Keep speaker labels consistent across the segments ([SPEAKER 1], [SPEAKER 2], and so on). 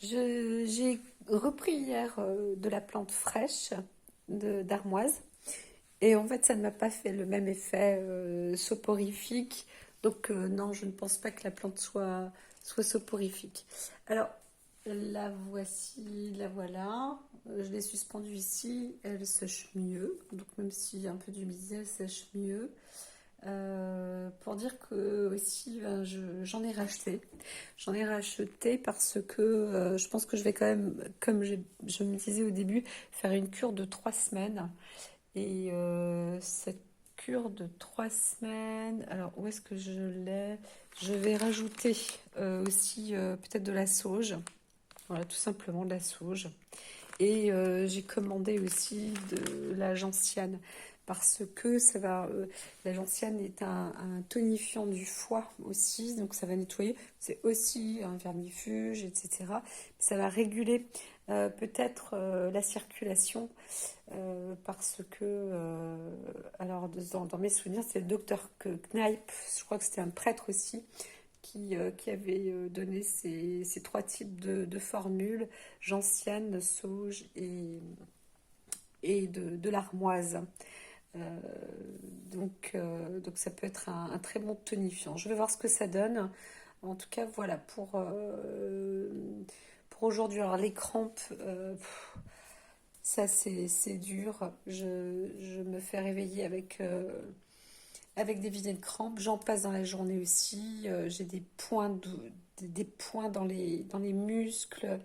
[SPEAKER 1] J'ai repris hier de la plante fraîche d'armoise et en fait ça ne m'a pas fait le même effet soporifique. Donc non, je ne pense pas que la plante soit soporifique. Alors la voici, la voilà. Je l'ai suspendue ici, elle sèche mieux. Donc même s'il y a un peu d'humidité, elle sèche mieux. Pour dire que aussi j'en ai racheté. J'en ai racheté parce que je pense que je vais quand même, comme je me disais au début, faire une cure de 3 semaines. Et cette cure de 3 semaines, alors où est-ce que je l'ai? Je vais rajouter aussi peut-être de la sauge. Voilà, tout simplement de la sauge. Et j'ai commandé aussi de la gentiane parce que ça va. La gentiane est un tonifiant du foie aussi, donc ça va nettoyer. C'est aussi un vermifuge, etc. Ça va réguler peut-être la circulation parce que, alors dans mes souvenirs, c'est le docteur Kneip, je crois que c'était un prêtre aussi, qui avait donné ces trois types de formules, gentiane, sauge et de l'armoise. Euh, donc ça peut être un très bon tonifiant. Je vais voir ce que ça donne. En tout cas, voilà pour aujourd'hui. Alors les crampes, ça c'est dur. Je me fais réveiller avec des vinées de crampes. J'en passe dans la journée aussi. J'ai des points dans les muscles.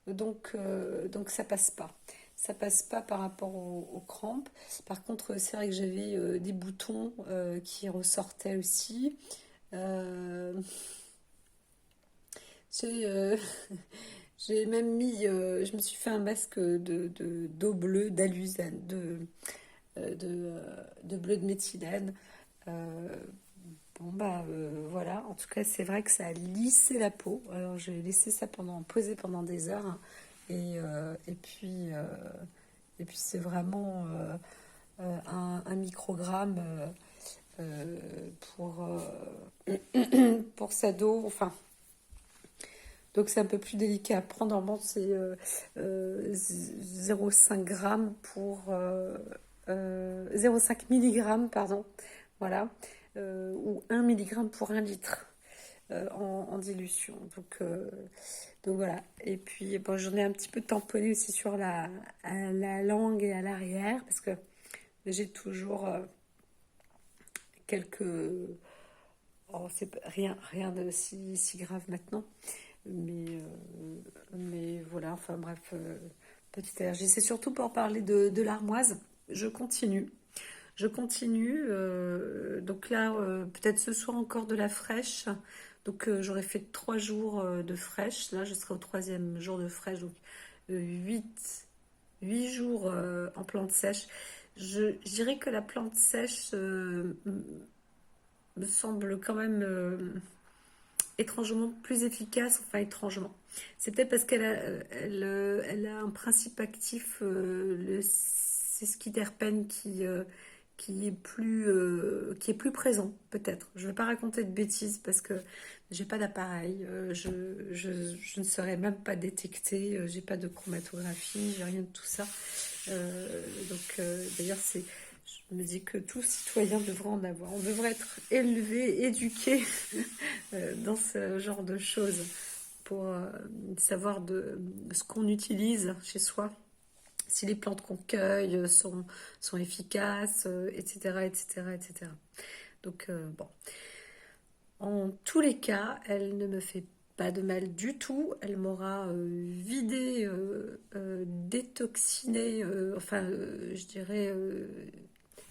[SPEAKER 1] Donc ça passe pas. Ça passe pas par rapport aux crampes. Par contre, c'est vrai que j'avais des boutons qui ressortaient aussi. Euh, j'ai euh, j'ai même je me suis fait un masque d'eau bleue, d'aluzène, de bleu de méthylène. Euh, Bon bah voilà, en tout cas c'est vrai que ça a lissé la peau. Alors j'ai laissé ça poser pendant des heures et puis c'est vraiment un microgramme pour pour sa dos. Enfin donc c'est un peu plus délicat à prendre. Normalement c'est 0,5 g pour 0,5 mg pardon. Voilà. Ou 1 mg pour 1 litre en dilution. Donc voilà. Et puis bon, j'en ai un petit peu tamponné aussi sur la langue et à l'arrière parce que j'ai toujours quelques. Oh, c'est rien de si grave maintenant. Mais voilà, enfin bref, petite allergie. C'est surtout pour parler de l'armoise. Je continue. Je continue. Donc là, peut-être ce soir encore de la fraîche. Donc j'aurais fait 3 jours de fraîche. Là, je serai au troisième jour de fraîche. Donc 8 jours en plante sèche. Je dirais que la plante sèche me semble quand même étrangement plus efficace. Enfin, étrangement. C'est peut-être parce elle a un principe actif, c'est skiderpen qui est plus présent, peut-être. Je ne vais pas raconter de bêtises parce que j'ai pas d'appareil, je ne saurais même pas détecter, j'ai pas de chromatographie, j'ai rien de tout ça. D'ailleurs, je me dis que tout citoyen devrait en avoir. On devrait être élevé, éduqué dans ce genre de choses pour savoir de ce qu'on utilise chez soi, si les plantes qu'on cueille sont efficaces, etc., etc., etc. Donc, bon. En tous les cas, elle ne me fait pas de mal du tout. Elle m'aura vidé, détoxiné, enfin, je dirais,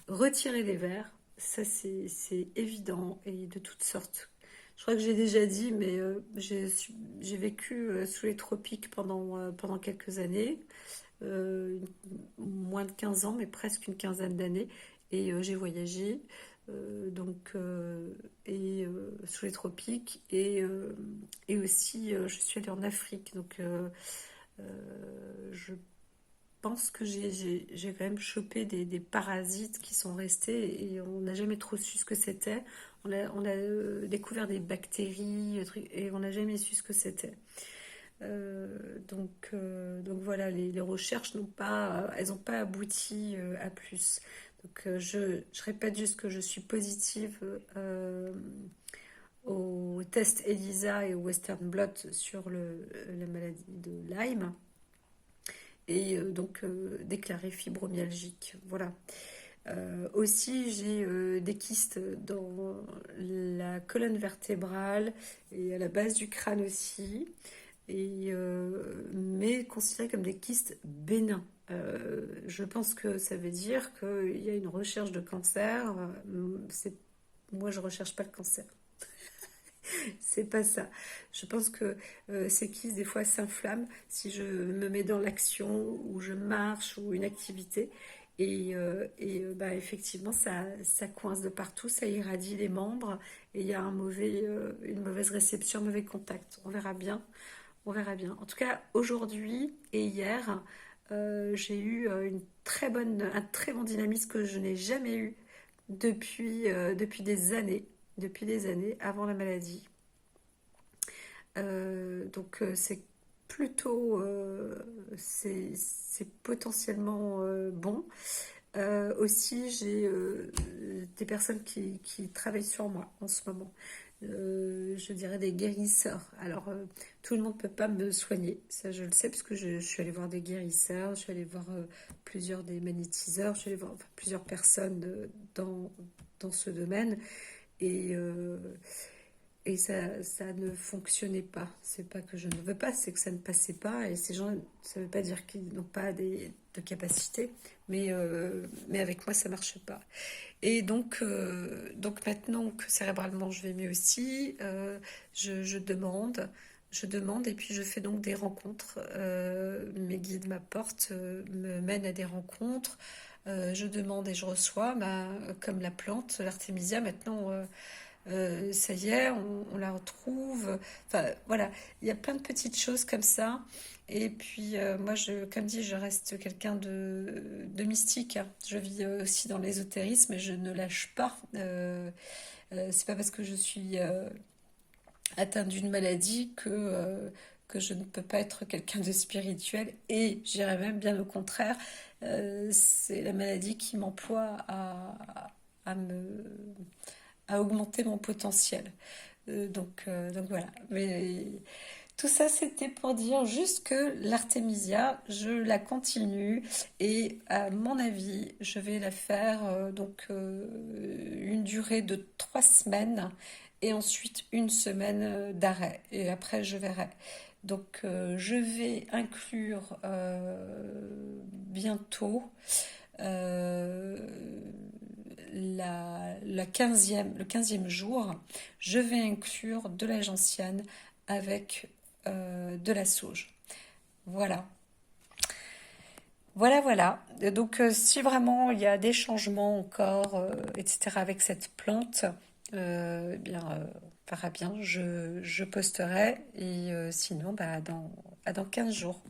[SPEAKER 1] retiré les vers. Ça, c'est évident et de toutes sortes. Je crois que j'ai déjà dit, mais j'ai vécu sous les tropiques pendant quelques années, euh, moins de 15 ans, mais presque une quinzaine d'années. Et j'ai voyagé, sous les tropiques, et aussi je suis allée en Afrique. Donc je pense que j'ai quand même chopé des parasites qui sont restés et on n'a jamais trop su ce que c'était. On a découvert des bactéries, et on n'a jamais su ce que c'était. Donc voilà, les recherches elles n'ont pas abouti à plus. Donc je répète juste que je suis positive au test ELISA et au Western blot sur la maladie de Lyme et déclarée fibromyalgique. Voilà. Aussi, j'ai des kystes dans la colonne vertébrale et à la base du crâne aussi, mais considérés comme des kystes bénins. Je pense que ça veut dire qu'il y a une recherche de cancer. Moi, je recherche pas le cancer. C'est pas ça. Je pense que ces kystes, des fois, s'inflamment si je me mets dans l'action, ou je marche, ou une activité. Bah, effectivement, ça coince de partout, ça irradie les membres, et il y a une mauvaise réception, un mauvais contact. On verra bien. On verra bien. En tout cas, aujourd'hui et hier, j'ai eu un très bon dynamisme que je n'ai jamais eu depuis des années, avant la maladie. C'est plutôt, c'est potentiellement bon. Aussi, j'ai des personnes qui travaillent sur moi en ce moment. Je dirais des guérisseurs. Alors, tout le monde ne peut pas me soigner, ça je le sais, parce que je suis allée voir des guérisseurs, je suis allée voir plusieurs des magnétiseurs, je suis allée voir enfin, plusieurs personnes dans ce domaine. Et, euh, et ça ne fonctionnait pas. C'est pas que je ne veux pas, c'est que ça ne passait pas. Et ces gens, ça ne veut pas dire qu'ils n'ont pas de capacité, mais avec moi, ça ne marche pas. Et donc maintenant que cérébralement je vais mieux aussi, je demande et puis je fais donc des rencontres. Mes guides m'apportent, me mènent à des rencontres. Je demande et je reçois, bah, comme la plante, l'artémisia, maintenant. Ça y est, on la retrouve. Enfin, voilà, il y a plein de petites choses comme ça. Et puis, moi, comme dit, je reste quelqu'un de mystique, hein. Je vis aussi dans l'ésotérisme et je ne lâche pas. C'est pas parce que je suis atteinte d'une maladie que je ne peux pas être quelqu'un de spirituel. Et j'irais même bien au contraire. C'est la maladie qui m'emploie à me à augmenter mon potentiel. Donc voilà. Mais tout ça, c'était pour dire juste que l'artémisia, je la continue et à mon avis, je vais la faire une durée de 3 semaines et ensuite une semaine d'arrêt. Et après, je verrai. Donc, je vais inclure bientôt euh, le 15e jour, je vais inclure de la gentiane avec de la sauge. Voilà. Voilà, voilà. Donc, si vraiment il y a des changements encore, etc., avec cette plante, eh bien, on verra bien, je posterai. Et sinon, bah, à dans 15 jours.